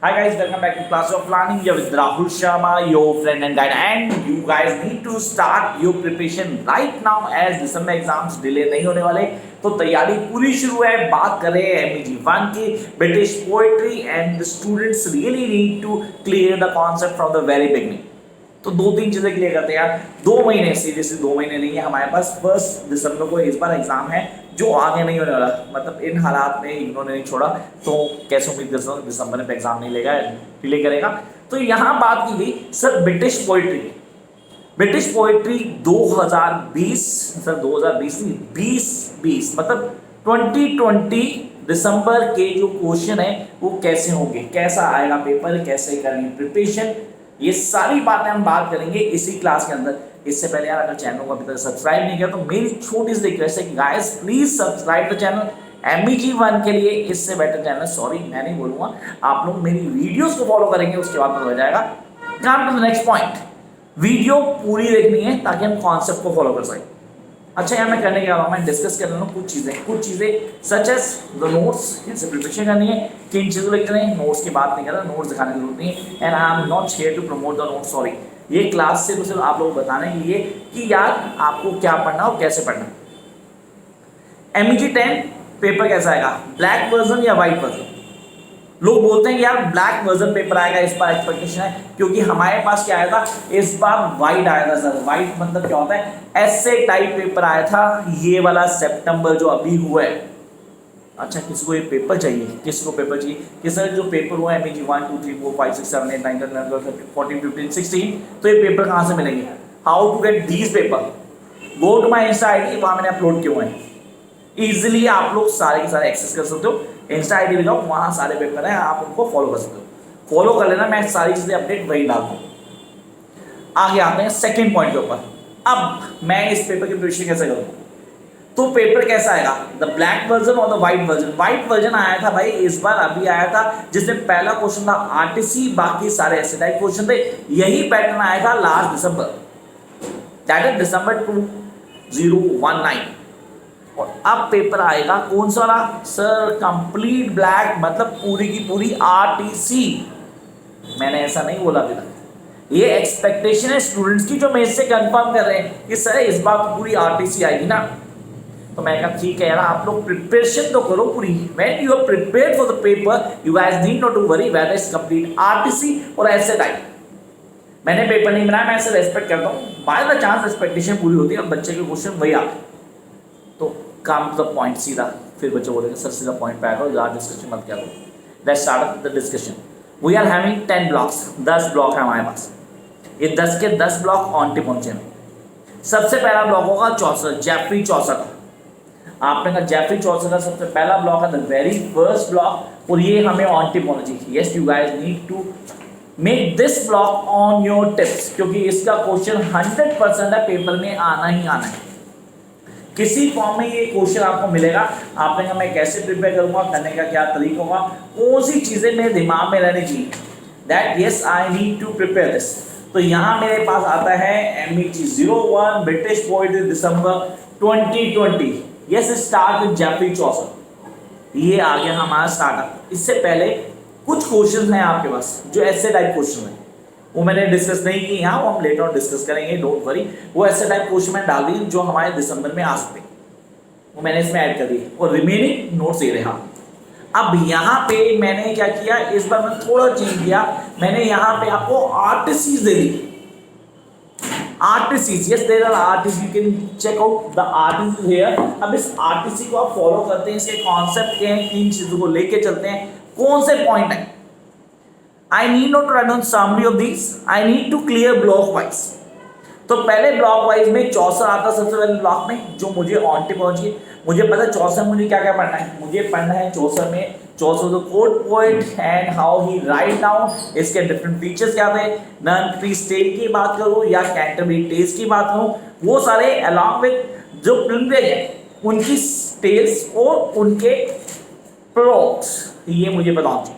Hi guys, welcome back to Class of Planning. Here with Rahul Sharma, your friend and guide, and you guys need to start your preparation right now as December exams delay नहीं होने वाले, तो तैयारी पूरी शुरू है। बात करें MEG 1 की British poetry and the students really need to clear the concept from the very beginning. तो दो तीन चीजें क्लियर करते हैं यार। 2 महीने सीरियसली 2 महीने नहीं है हमारे पास। 1 दिसंबर को इस बार एग्जाम है जो आगे नहीं होने वाला, मतलब इन हालात में इन्होंने नहीं छोड़ा, तो कैसे उम्मीद कर सकते हैं दिसंबर में एग्जाम नहीं लेगा, डिले करेगा। तो यहाँ बात की गई सर ब्रिटिश पोएट्री 2020, सर 2020 नहीं 2020 मतलब 2020 दिसंबर के जो क्वेश्चन है वो कैसे होंगे, कैसा आएगा पेपर, कैसे करेंगे प्रिपरेशन, ये सारी बातें हम बात करेंगे इसी क्लास के अंदर। इससे पहले यार अगर चैनल को अभी तक सब्सक्राइब नहीं किया तो मेरी छोटी सी रिक्वेस्ट है कि guys please subscribe the channel. MEG 1 के लिए इससे बेटर चैनल, सॉरी मैं नहीं बोलूंगा, आप लोग मेरी वीडियोस को फॉलो करेंगे, उसके बाद हो जाएगा। Come to the next point, video पूरी देखनी है ताकि हम कॉन्सेप्ट को फॉलो कर सकें। अच्छा यहाँ मैं करने के बाद मैं डिस्कस कर रहा हूँ कुछ चीज़ें सच एज द नोट्स, इनसे प्रिपरेशन करनी है, किन चीज़ों लिख रहे हैं, नोट्स की बात नहीं कर रहा, नोट्स दिखाने की जरूरत नहीं है। And I am not here to promote the notes, sorry, ये क्लास से सिर्फ आप लोग बताने के लिए कि यार आपको क्या पढ़ना और कैसे पढ़ना। MEG 10 पेपर कैसा आएगा, ब्लैक वर्जन या व्हाइट वर्जन? लोग बोलते हैं कि यार ब्लैक वर्जन पेपर आएगा, इस बार एक्सपेक्टेशन है, क्योंकि हमारे पास क्या आया था इस बार व्हाइट आया था सर। व्हाइट मतलब क्या होता है, ऐसे टाइप पेपर आया था, ये वाला सितंबर जो अभी हुआ है। अच्छा किसी को ये पेपर चाहिए, किसी को पेपर चाहिए कि सर जो पेपर हुआ है MEG 1 2 3 4 5 6 7 8 9 10 11 12 14 15 16, तो ये पेपर कहाँ से मिलेंगे, how to get these paper, go to my insta ID, वहाँ मैंने अपलोड किए हुए हैं। इजिली आप लोग सारे के सारे एक्सेस कर सकते हो, इंस्टा ID पे जाओ, वहाँ सारे पेपर हैं, आप उनको फॉलो कर सकते हो, फॉलो कर लेना, मैं सारी चीज़ें अपडेट वही डालता हूँ। आगे आते हैं सेकंड पॉइंट के ऊपर। अब मैं इस पेपर की प्रिपरेशन कैसे करूँ, तो पेपर कैसा आएगा, द ब्लैक वर्जन और the white version? White version आया था भाई इस बार, अभी आया था, जिसमें पहला क्वेश्चन था RTC, बाकी सारे ऐसे टाइप क्वेश्चन थे। यही पैटर्न आया था लास्ट दिसंबर, दैट इज दिसंबर 2019। और अब पेपर आएगा कौन सा वाला सर, कंप्लीट ब्लैक, मतलब पूरी की पूरी RTC। मैंने ऐसा नहीं बोला अभी तक, ये एक्सपेक्टेशन है स्टूडेंट्स की जो मेरे से कंफर्म कर रहे हैं कि सर इस बार तो पूरी RTC आएगी ना। तो मैं कहा ठीक है यार, आप लोग प्रिपरेशन तो करो पूरी। When you are prepared for the paper you guys need not to worry whether is complete RTC और ऐसे टाइप। मैंने पेपर नहीं बनाया, मैं ऐसे रेस्पेक्ट करता हूँ, बाय द चांस एक्सपेक्टेशन पूरी होती है और बच्चे के क्वेश्चन वही आते हैं। तो कम टू द पॉइंट सीधा, फिर बच्चे बोलेंगे सर सीधा पॉइंट पे आएगा, ज़्यादा डिस्कशन मत करो। Let's start the discussion. We are having 10 blocks, 10 block है हमारे पास। ये 10 के 10 ब्लॉक ऑन टिप पहुंचे हैं। सबसे पहला ब्लॉक होगा चौसर, जेफरी चौसर का। आपने कहा जेफरी चौसर का सबसे पहला ब्लॉक है, द वेरी फर्स्ट ब्लॉक, और ये हमें ऑन टिप होना चाहिए। Yes you guys need to make this block on your tips, क्योंकि इसका क्वेश्चन 100% है, पेपर में आना ही आना है। किसी फॉर्म में ये क्वेश्चन आपको मिलेगा, आपने कहा मैं कैसे प्रिपेयर करूंगा, करने का क्या तरीका होगा, कौन सी चीजें मेरे दिमाग में रहनी चाहिए, that yes I need to prepare this. तो यहाँ मेरे पास आता है MEG 01 British poetry December 2020। Yes start with Geoffrey Chaucer, ये आ गया हमारा स्टार्टअप। इससे पहले कुछ क्वेश्चन हैं आपके पास जो ऐसे टाइप क्वेश्चन है, वो मैंने डिस्कस नहीं की यहाँ, वो हम लेटर ऑन डिस्कस करेंगे, डोंट वरी। वो ऐसे टाइप क्वेश्चन मैंने डाल दी जो हमारे दिसंबर में आ सकते, वो मैंने इसमें ऐड कर दिए, और रिमेनिंग नोट्स दे रहे हैं। अब यहाँ पे मैंने क्या किया, इस बार मैं थोड़ा चेंज किया, मैंने यहाँ पे आपको RTCs they the. RTCs, yes there are RTCs, you can check out the RTCs here। अब इस RTC को आप फॉलो करते हैं, इसके कॉन्सेप्ट क्या है, तीन चीजों को लेके चलते हैं, कौन से पॉइंट है। I need not to write down summary of these, I need to clear block wise। तो पहले ब्लॉक वाइज में चौसर आता सबसे पहले ब्लॉक में, जो मुझे ऑन टिप पहुंची। मुझे पता है चौसर मुझे क्या क्या पढ़ना है, मुझे पढ़ना है चौसर में Chaucer the court poet and how he write down, इसके डिफरेंट फीचर्स क्या थे, नन फ्री स्टेल की बात करूँ या कैंटरबरी टेल्स की बात करूँ, वो सारे अलॉन्ग विद जो प्रिंटेज है उनकी टेल्स और उनके प्रोलॉग्स, ये मुझे बताना चाहिए।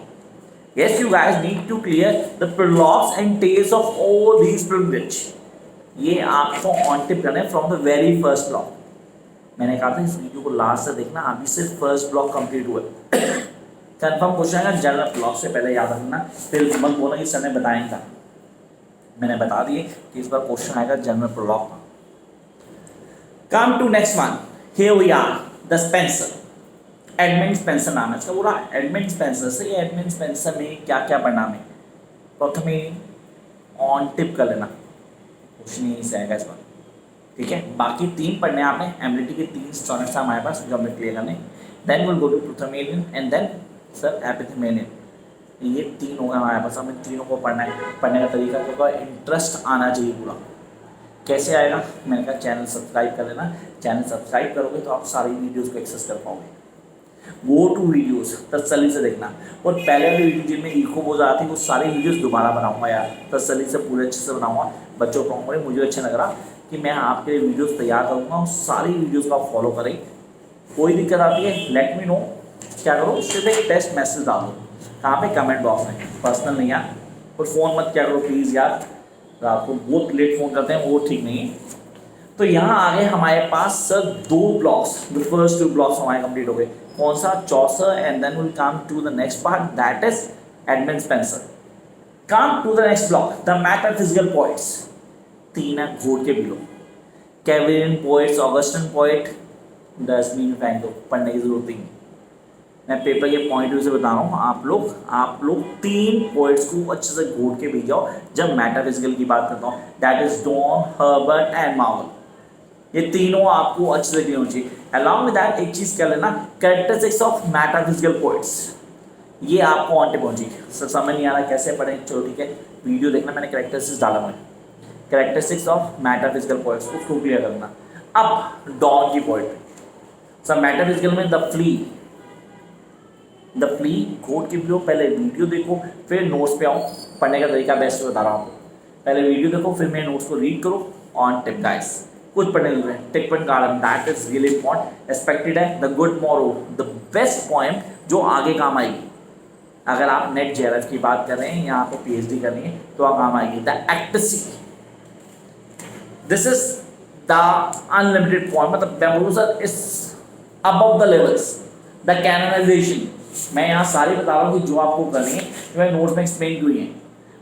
Yes, you guys need to clear the prologues and tales of all these privilege। ये आपको ऑन टिप करना है from the very first block. मैंने कहा था इस वीडियो को लास्ट से देखना, अभी सिर्फ फर्स्ट ब्लॉक कंप्लीट हुआ है। कंफर्म क्वेश्चन है जनरल ब्लॉक से, पहले याद रखना, फिर मत बोलना कि सर ने बताया था, मैंने बता दिए कि इस बार क्वेश्चन आएगा जनरल ब्लॉक का। Come to next one, here we are the Spenser, Edmund Spenser नाम है इसका पूरा, एडमिन स्पेंसर से। एडमिन स्पेंसर में क्या क्या पढ़ना है, प्रथम ऑन टिप कर लेना, कुछ नहीं से आएगा इस बार, ठीक है। बाकी 3 पढ़ने आपने, एमरिटी के 3 स्टूडेंट्स हैं हमारे पास जो हमें क्लियर करने, then will go to prothalamion and then sir epithalamion, ये 3 होगा हमारे पास, हमें तीनों को पढ़ना है। पढ़ने का तरीका क्या, इंटरेस्ट आना चाहिए पूरा। कैसे आएगा, मैंने कहा चैनल सब्सक्राइब कर लेना, चैनल सब्सक्राइब करोगे तो आप सारी वीडियोस को एक्सेस कर पाओगे। गो टू वीडियोस तसल्ली से देखना, और पहले वाली वीडियो जिनमें इको बहुत ज़्यादा थी वो सारी वीडियोस दोबारा बनाऊंगा यार, तसल्ली से पूरे अच्छे से बनाऊंगा, बच्चों को कहूँगा मुझे अच्छा लग रहा कि मैं आपके लिए वीडियोस तैयार करूँगा और सारी वीडियोस को आप फॉलो करें। कोई दिक्कत आती है लेट मी नो, क्या करो सिर्फ एक टेक्स्ट मैसेज डाल दो, कहाँ पे, कमेंट बॉक्स में, पर्सनल नहीं यार, और फ़ोन मत क्या करो प्लीज़ यार, रात को बहुत लेट फ़ोन करते हैं वो ठीक नहीं है। तो यहाँ आ गए हमारे पास sir 2 blocks, the first 2 blocks हमारे कंप्लीट हो गए, कौन सा, Chaucer, and then will come to the next part that is Edmund Spenser. Come to the next block, the metaphysical poets, 3 है घोट के below, cavalier poets, Augustan poet, dustbin फेंक दो, पढ़ने की जरूरत नहीं। मैं पेपर के पॉइंट व्यू से बता रहा हूँ, आप लोग 3 पोएट्स को अच्छे से घोट के भी जाओ। जब मेटाफिजिकल की बात करता हूँ that is Donne, Herbert and Marvell, ये तीनों आपको अच्छे से क्लियर होनी चाहिए। अलॉन्ग विद दैट एक चीज़ कर लेना, कैरेक्टरिस्टिक्स ऑफ मेटाफिजिकल पोएट्स, ये आपको ऑन टिप होनी चाहिए। सर समझ नहीं आ रहा कैसे पढ़ें, चलो ठीक है वीडियो देखना, मैंने कैरेक्टरिस्टिक्स डाला हुआ है, कैरेक्टरिस्टिक्स ऑफ मेटाफिजिकल पोएट्स, उसको क्लियर करना। अब डॉन की पोएट्री, सर मेटाफिजिकल में द फ्ली कोड की वीडियो, पहले वीडियो देखो फिर नोट्स पे आओ, पढ़ने का तरीका बेस्ट बता रहा हूँ आपको, पहले वीडियो देखो फिर मेरे नोट्स को रीड करो, ऑन टिप गाइस, कुछ पढ़ने लगे। Twicknam garden that is really important, expected है। The good morrow, the best poem जो आगे काम आएगी, अगर आप नेट जेआरएफ की बात कर रहे हैं या आपको पीएचडी करनी है तो आप काम आएगी। The ecstasy, this is the unlimited poem, मतलब मैं बोलूँ sir is above the levels, the canonization, मैं यहाँ सारी बता रहा हूँ कि जो आपको करनी है, जो मैं नोट्स में एक्सप्लेन हुई है।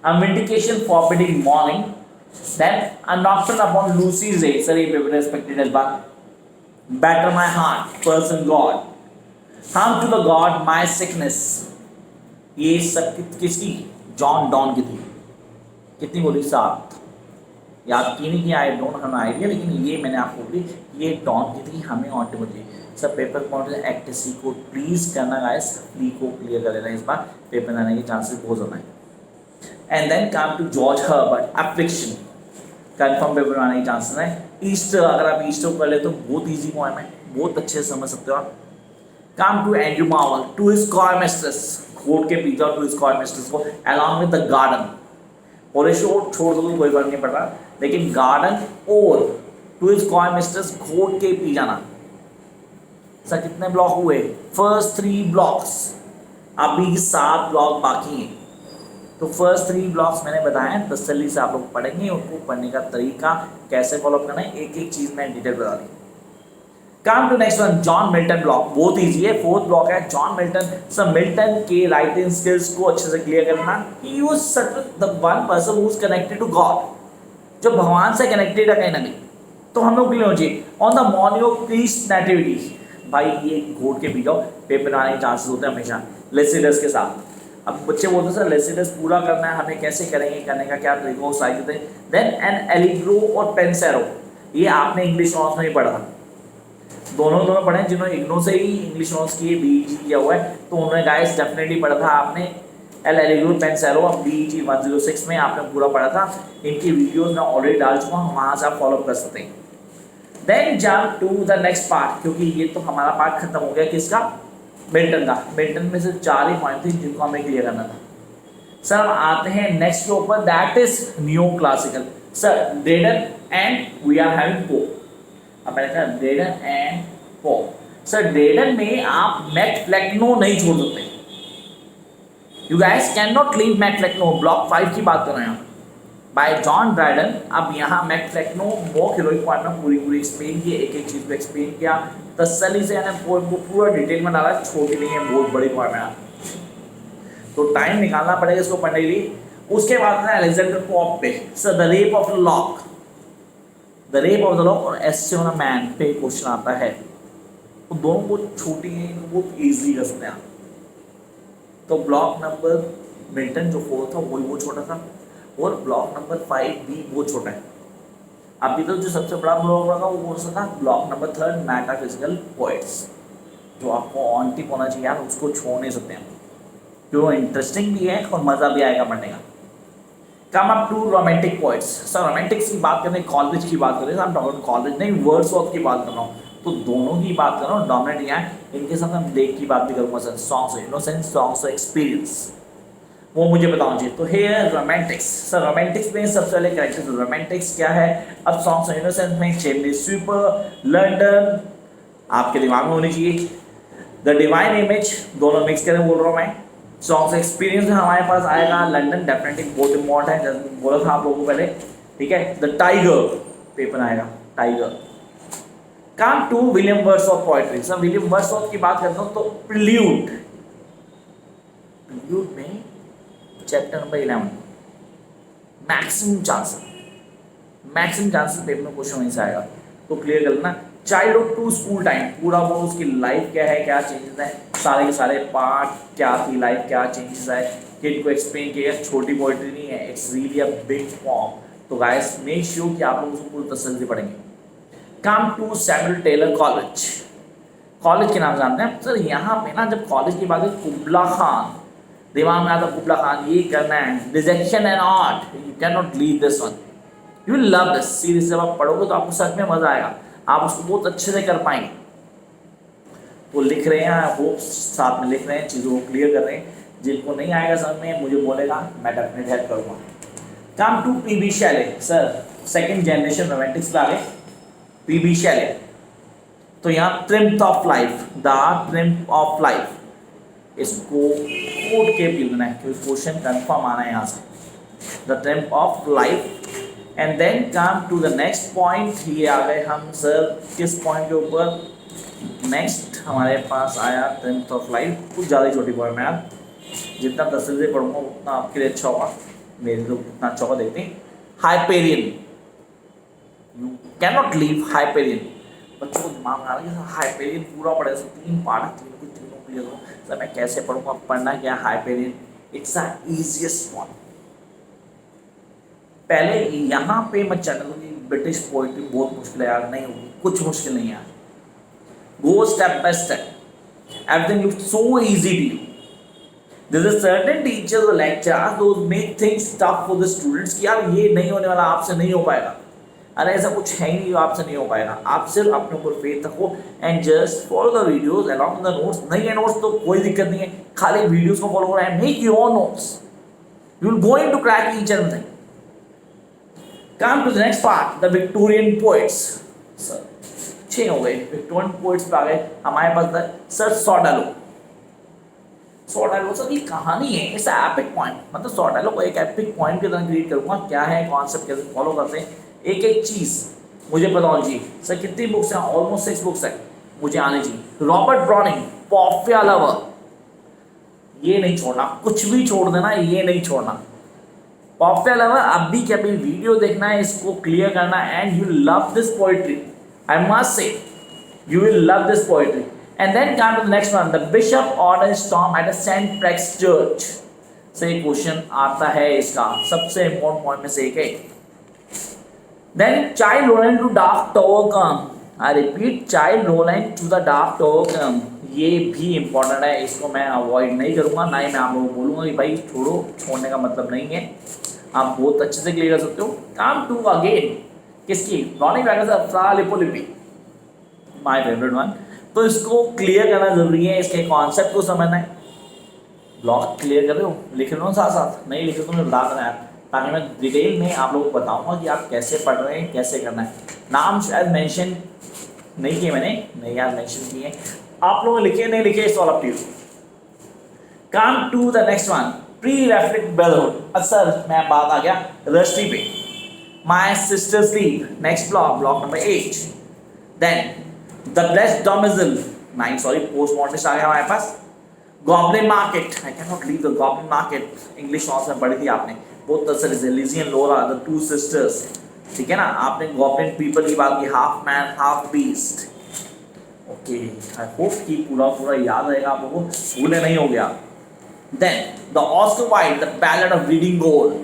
A valediction forbidding mourning, then a nocturne upon Lucy's day, sir ये पेपर एक्सपेक्टेड इस बार। Batter my heart, person God, hymn to the God my sickness, ये सब किसकी, जॉन डॉन की थी, कितनी बोली, 7, याद की नहीं कि आई डोंट हैव आइडिया, लेकिन ये मैंने आपको बोली ये डॉन की थी, हमें ऑन टिप होती है। सब पेपर पॉइंट एक्टेसी को प्लीज़ करना गाइस, फ्ली को क्लियर कर लेना, इस बार पेपर आने के चांसेस बहुत ज़्यादा है। And then come to George Herbert, affliction, confirm paper आने के चांसेस हैं। ईस्टर, अगर आप ईस्टर को कर ले तो बहुत ईजी पोएम है, बहुत अच्छे से समझ सकते हो आप। Come to Andrew Marvell, to his square mistress, खोट के पीछे टू हिज स्क्वायर मिस्ट्रेस को, अलॉन्ग विद द गार्डन, और छोड़ दो कोई फर्क नहीं पड़ रहा, लेकिन गार्डन और टू हिज स्क्वायर मिस्ट्रेस खोट के पी जाना। सर कितने ब्लॉक हुए, फर्स्ट 3 ब्लॉक्स, अभी 7 ब्लॉक बाकी हैं। तो फर्स्ट 3 ब्लॉक्स मैंने बताए हैं, तसल्ली से आप लोग पढ़ेंगे, उनको पढ़ने का तरीका कैसे फॉलो करना है, एक एक चीज़ मैं डिटेल बता दी। Come to next one, John Milton block, बहुत ईजी है, 4th ब्लॉक है जॉन मिल्टन। सर मिल्टन के राइटिंग स्किल्स को अच्छे से क्लियर करना, he was such the one person who is connected to God, जो भगवान से कनेक्टेड है कहीं ना कहीं, तो हम लोग क्लियर हो चाहिए। On the morning of Christ nativity, भाई ये घोट के भी जाओ, पेपर आने के चांसेस होते हैं हमेशा लेसिडस के साथ। अब बच्चे बोलते हैं सर लेसिडस पूरा करना है, हमें कैसे करेंगे, करने का क्या तरीका हो, सारी चीज़ें। देन एन एलिग्रो और पेंसेरो, ये आपने इंग्लिश ऑनर्स में ही पढ़ा, दोनों पढ़े, जिन्होंने इग्नो से ही इंग्लिश ऑनर्स किए, बीईजी किया हुआ है, तो उन्होंने गाइस डेफिनेटली पढ़ा था आपने एल एलिग्रो पेंसेरो, बीईजी 106 में आपने पूरा पढ़ा था। इनकी वीडियोस मैं ऑलरेडी डाल चुका हूँ, वहाँ से आप फॉलो कर सकते हैं। Then jump to the next part, क्योंकि ये तो हमारा पार्ट खत्म हो गया किसका, मिल्टन का। मिल्टन में से 4 ही पॉइंट थे जिनको हमें क्लियर करना था। सर हम आते हैं नेक्स्ट के ऊपर, that is new classical. Sir Dryden and we are having Pope, अब मैंने कहा ड्रेडन एंड पो। सर ड्रेडन में आप मैट फ्लेक्नो नहीं छोड़ सकते, you guys can not leave Mac Flecknoe, block 5 की बात कर रहे हैं बाय जॉन ड्राइडन। अब यहाँ मैट फ्लेक्नो वो हीरोइक पार्ट में पूरी एक्सप्लेन की, एक एक चीज़ को एक्सप्लेन किया तसल्ली से, पूरा डिटेल में डाला, छोटी नहीं है, बहुत बड़ी पार्ट है। तो टाइम निकालना पड़ेगा इसको पढ़ने के लिए। उसके बाद है अलेक्जेंडर पॉप पे sir the rape of lock, the rape of the lock और एस्से ऑन अ मैन पे क्वेश्चन आता है। तो दोनों को छोटी है, बहुत ईजिली कर सकते हैं आप। तो ब्लॉक नंबर मिल्टन जो 4 था वही वो छोटा था, और ब्लॉक नंबर 5 भी वो छोटा है। अभी तो जो सबसे बड़ा ब्लॉक लगा वो कौन सा था, ब्लॉक नंबर 3 मेटाफिजिकल पोएट्स, जो आपको ऑन टिप होना चाहिए यार, उसको छोड़ नहीं सकते हैं, जो इंटरेस्टिंग भी है और मज़ा भी आएगा पढ़ने का। Come up to romantic poets. Sir romantics की बात करें, कॉलेज की बात करें, हम टॉकिंग कॉलेज नहीं, वर्ड्सवर्थ की बात कर रहा हूँ, तो दोनों की बात कर रहा हूँ, डोमिनेट यहाँ है। इनके साथ हम लेक की बात भी करूँगा sir, songs innocence, songs experience, वो मुझे बताना चाहिए। तो हेयर रोमांटिक्स, सर रोमांटिक्स में सबसे पहले कैरेक्टर रोमांटिक्स क्या है। अब सॉन्ग्स इनोसेंस में चेमनी स्वीपर, लंदन आपके दिमाग में होनी चाहिए, द डिवाइन इमेज, दोनों मिक्स करके बोल रहा हूँ मैं। सॉन्ग्स एक्सपीरियंस में हमारे पास आएगा लंदन, डेफिनेटली बहुत इंपॉर्टेंट है, जैसे बोला था आप लोगों को पहले, ठीक है। द टाइगर पेपर आएगा, tiger. Come to William Wordsworth poetry. Sir William Wordsworth की बात करता हूँ तो प्रिल्यूड, प्रिल्यूड में chapter number 11 maximum chances paper में क्वेश्चन वहीं से आएगा, तो क्लियर कर लेना। चाइल्डहुड टू स्कूल टाइम, पूरा वो उसकी लाइफ क्या है, क्या चेंजेस है, सारे के सारे पार्ट क्या थी लाइफ, क्या चेंजेस है, किड को एक्सप्लेन किया। छोटी पोइट्री नहीं है, it's really a big form. तो गाइस मेक श्योर कि आप लोग उसको पूरी तसल्ली से पढ़ेंगे। Come to Samuel Taylor Coleridge, Coleridge के नाम जानते हैं सर। यहाँ पे ना जब कॉलेज की बात है, कुबला खान दिमाग में आता, कुबला खान ये करना है, rejection and art, you can not leave this one, you will love this series. जब आप पढ़ोगे तो आपको सच में मजा आएगा, आप उसको बहुत अच्छे से कर पाएंगे। तो लिख रहे हैं, होप साथ में लिख रहे हैं, चीज़ों को क्लियर कर रहे हैं। जिनको नहीं आएगा समझ में मुझे बोलेगा, मैं डेफिनेटली हेल्प करूँगा। Come to P B. Shelley, sir second generation romantics पे आ गए। पी.बी. शैले, तो यहाँ triumph of life, the triumph of life, इसको कोट के पी लेना है क्योंकि क्वेश्चन कन्फर्म आना है यहाँ से, the triumph of life. And then come to the next point, ये आ गए हम सर किस पॉइंट के ऊपर, नेक्स्ट हमारे पास आया ट्रिम्थ ऑफ लाइफ। कुछ ज़्यादा ही छोटी पॉइंट में यार, जितना तसल्ली से पढ़ूंगा उतना आपके लिए अच्छा होगा, मेरे लिए उतना अच्छा होगा। देखते हैं Hyperion, you can not leave Hyperion. बच्चों को दिमाग में आ रहा है हाइपेरियन पूरा पढ़े, 3 पार्ट, तीनों क्लियर हो। सर मैं कैसे पढ़ूंगा, पढ़ना क्या Hyperion, it's a easiest one. पहले यहाँ पे मत चलना क्योंकि ब्रिटिश पोइट्री बहुत मुश्किल है यार, नहीं होगी, कुछ मुश्किल नहीं यार। Go step by step, everything looks so easy to you. There is a certain teachers or lecturers those make things tough for the students कि यार ये नहीं होने वाला, आपसे नहीं हो पाएगा। अरे ऐसा कुछ है ही नहीं, आपसे नहीं हो पाएगा। आप सिर्फ अपने ऊपर फेथ रखो and just follow the videos along with the notes. नहीं है नोट्स तो कोई दिक्कत नहीं है, खाली वीडियोस को फॉलो करो and make your notes, you will going to crack each and everything. Come to the next part, the Victorian poets. Sir 6 हो गए, विक्टोरियन पोएट्स पे आ गए हमारे पास। सर सॉडालो, सॉडालो सर ये कहानी है, इट्स एपिक पॉइंट, मतलब सॉडालो को एक एपिक पॉइंट की तरह क्रिएट करूंगा। क्या है कॉन्सेप्ट, कैसे फॉलो करते हैं, एक एक चीज़ मुझे बताओ जी। सर कितनी बुक्स हैं, ऑलमोस्ट 6 बुक्स है, मुझे आनी चाहिए। रॉबर्ट ब्राउनिंग पॉफिया लवर, ये नहीं छोड़ना, कुछ भी छोड़ देना, ये नहीं छोड़ना। पॉफिया लवर अभी के अभी वीडियो देखना है, इसको क्लियर करना and you love this poetry, I must say you will love this poetry. And then come to the next one, the bishop ordered storm at a St. Prax's church. से question आता है इसका, सबसे important point में से एक है। Then child rolling to dark tower come. I repeat, child rolling to the dark tower come. ये भी इम्पोर्टेंट है, इसको मैं अवॉइड नहीं करूँगा, ना ही मैं आप लोगों को बोलूँगा कि भाई छोड़ो, छोड़ने का मतलब नहीं है, आप बहुत अच्छे से क्लियर कर सकते हो। Come to again, किसकी, रॉनिक वैगन अफ्रा लिपोलिपि, माय फेवरेट वन। तो इसको क्लियर करना जरूरी है, इसके कॉन्सेप्ट को समझना है। ब्लॉग क्लियर कर रहे हो, लिख रहे हो साथ साथ, नहीं लिखे तो मैं बता देना यार, ताकि मैं डिटेल में आप लोगों को बताऊंगा कि आप कैसे पढ़ रहे हैं, कैसे करना है। नाम शायद मेंशन नहीं किए मैंने, नहीं यार मेंशन किए, आप लोग लिखे नहीं लिखे, it's all up to you. Come to the next one, pre Raphaelite brotherhood. अक्सर मैं बात आ गया रस्टी पे, my sister sleep, next block, block number 8। Then the blessed damozel, 9 sorry, post mortis आ गया हमारे पास। Goblin market, I can not leave the goblin market, English notes में पढ़ी थी आपने, both the Lizzie and Laura the two sisters, ठीक है ना, आपने गॉब्लिन पीपल की बात की, half man half beast. Okay, I hope कि पूरा पूरा याद रहेगा आप लोगों को, भूले नहीं हो गया। Then the Oscar Wilde the ballad of Reading gold,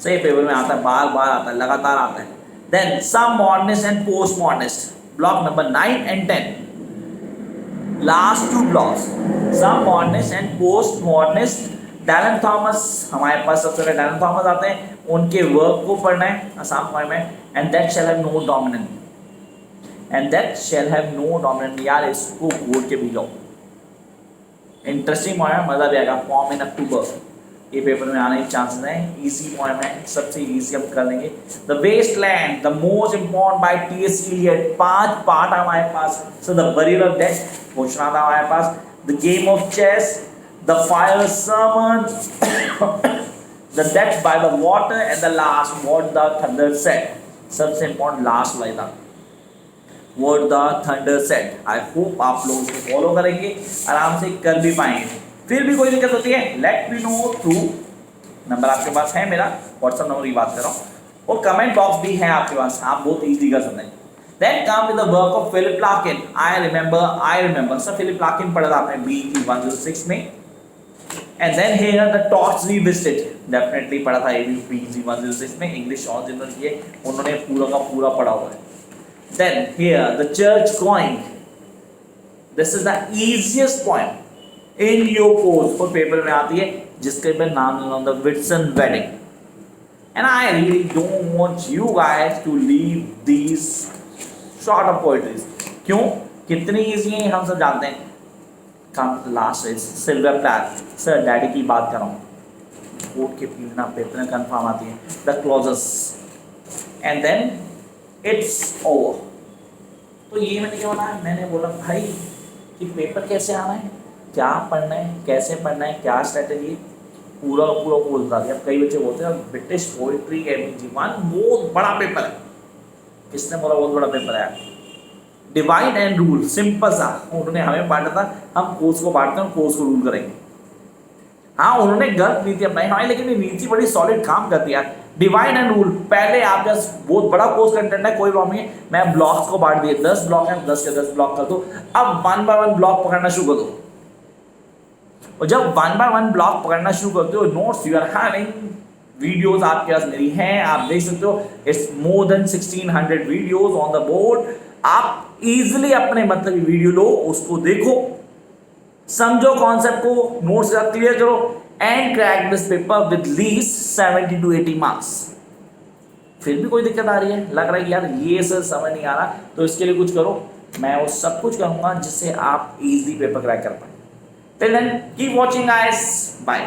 सही पेपर में आता है, बार बार आता है, लगातार आता है। Then some modernist and post modernist, block number 9 and 10, last 2 blocks, some modernist and post modernist. Dylan Thomas, हमारे पास सबसे पहले डैलन थॉमस आते हैं, उनके वर्क को पढ़ना है आसान फॉर्म में। And that shall have no dominant, and that shall have no dominant, यार इसको बोल के भी लो, इंटरेस्टिंग पॉइंट है, मजा भी आएगा। फॉर्म इन अक्टूबर, ये पेपर में आने के चांसेस हैं, इजी पॉइंट है, सबसे इजी हम कर लेंगे। The wasteland, the most important by T S. Eliot, 5 part हमारे पास। So the burial of death पूछना था हमारे पास, the game of chess, the fire sermon, the death by the water, and the last what the thunder said, सबसे important last line था, what the thunder said. I hope आप लोग इसको follow करेंगे, आराम से कर भी पाएंगे। फिर भी कोई दिक्कत होती है, let me know through, number आपके पास है मेरा, व्हाट्सएप नंबर की बात कर रहा हूँ, और कमेंट बॉक्स भी है आपके पास, आप बहुत इजीली कर सकते हैं। Then come with the work of Philip Larkin, I remember, sir Philip Larkin पढ़ा था आपने BE 106 में। And then here the torch revisited, definitely पढ़ा था BE 106 में, इंग्लिश और जिन्होंने किए उन्होंने पूरा का पूरा पढ़ा हुआ है। Then here the church going, this is the easiest point in your course, और पेपर में आती है, जिसके पे नाम लेना the Whitsun wedding. And I really don't want you guys to leave these short of poetries, क्यों, कितनी इजी है हम सब जानते हैं। Come last is Sylvia Plath, sir daddy की बात कर रहा हूँ, कोर्ट के पीना पेपर में कंफर्म आती है, the clauses, and then it's over. तो ये मैंने क्या बोला, मैंने बोला भाई कि पेपर कैसे आना है, क्या पढ़ना है, कैसे पढ़ना है, क्या स्ट्रेटेजी, पूरा पूरा कोर्स बता दिया। अब कई बच्चे बोलते हैं ब्रिटिश पोइट्री MEG1 बहुत बड़ा पेपर है, किसने बोला बहुत बड़ा पेपर है? डिवाइड एंड रूल, सिंपल सा, उन्होंने हमें बांटा था, हम कोर्स को बांटते हैं, कोर्स को रूल करेंगे। हाँ उन्होंने गलत नीति अपनाई हमारी, लेकिन ये नीति बड़ी सॉलिड काम करती है। डिवाइड एंड रूल, पहले आप जस्ट बहुत बड़ा कोर्स कंटेंट है, कोई प्रॉब्लम नहीं है, मैं ब्लॉक्स को बांट दिए, 10 ब्लॉक है, 10 के 10 ब्लॉक कर दो। अब 1 by 1 ब्लॉक पकड़ना शुरू कर दो, और जब 1 by 1 ब्लॉक पकड़ना शुरू करते हो, notes you are having, videos आपके पास मेरी हैं, आप देख सकते हो, it's more than 1600 videos on the board. आप इजीली अपने मतलब वीडियो लो, उसको देखो, समझो कॉन्सेप्ट को, नोट्स के साथ क्लियर करो, and crack this paper with least 70 to 80 marks. फिर भी कोई दिक्कत आ रही है, लग रहा है कि यार ये सर समझ नहीं आ रहा, तो इसके लिए कुछ करो, मैं वो सब कुछ करूंगा जिससे आप इजीली पेपर क्रैक कर पाए। Till then, keep watching guys. Bye.